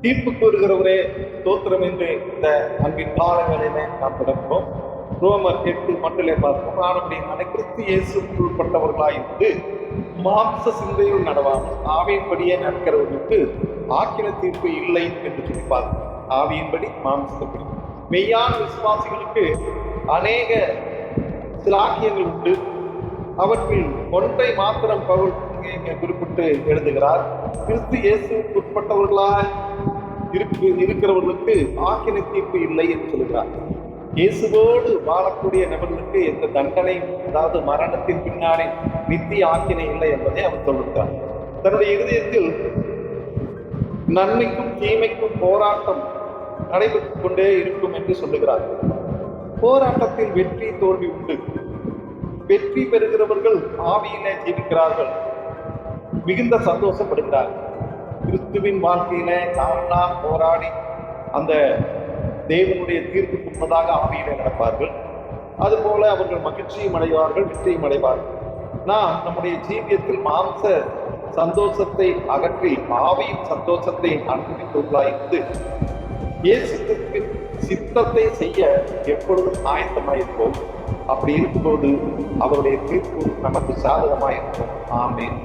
தீர்ப்பு கூறுகிறவரே ஸ்தோத்திரம் என்று இந்த அன்பின் காலங்களிலே நாம் தொடர்கிறோம். ரோமர் 8:1 பார்ப்போம். ஆனபடியினாலே கிறிஸ்து இயேசுவுக்குள் உட்பட்டவர்களாயிருந்து மாம்ச சிந்தையில் நடவாமல் ஆவியின்படியே நடக்கிறவர்களுக்கு ஆக்கின தீர்ப்பு இல்லை என்று சொல்லி பார்ப்போம். ஆவியின்படி மாம்சப்படி மெய்யான விசுவாசிகளுக்கு அநேக சிலாக்கியங்கள் உண்டு. அவற்றில் ஒன்றை மாத்திரம் பவுல் குறிப்பிட்டு எழுதுகிறார். கிறிஸ்து இயேசுவுக்கு உட்பட்டவர்களாய் இருக்கிறவர்களுக்கு ஆக்கின தீர்ப்பு இல்லை என்று சொல்கிறார். இயேசுவோடு வாழக்கூடிய நபர்களுக்கு எந்த தண்டனை, அதாவது மரணத்தின் பின்னாடி நித்திய ஆக்கினை இல்லை என்பதை அவர் சொல்லுகிறார். தன்னுடைய இருதயத்தில் நன்மைக்கும் தீமைக்கும் போராட்டம் நடைபெற்றுக் கொண்டே இருக்கும் என்று சொல்லுகிறார். போராட்டத்தில் வெற்றி தோல்வி உண்டு. வெற்றி பெறுகிறவர்கள் ஆவியிலே ஜீவிக்கிறார்கள், மிகுந்த சந்தோஷப்படுகிறார்கள். கிறிஸ்துவின் வாழ்க்கையில நாம் போராடி அந்த தேவனுடைய தீர்ப்புக்கு முன்னதாக ஆவியிலே நடப்பார்கள். அதுபோல அவர்கள் மகிழ்ச்சியும் அடைவார்கள், வெற்றியும் அடைவார்கள். நாம் நம்முடைய ஜீவியத்தில் மாம்ச சந்தோஷத்தை அகற்றி ஆவியின் சந்தோஷத்தை அனுபவித்துள்ளாயிருந்து இயேசுவின் சித்தத்தை செய்ய எப்பொழுதும் ஆயத்தமாயிருப்போம். அப்படி இருக்கும்போது அவருடைய தீர்ப்பு நமக்கு சாதகமாயிருக்கும். ஆமென்.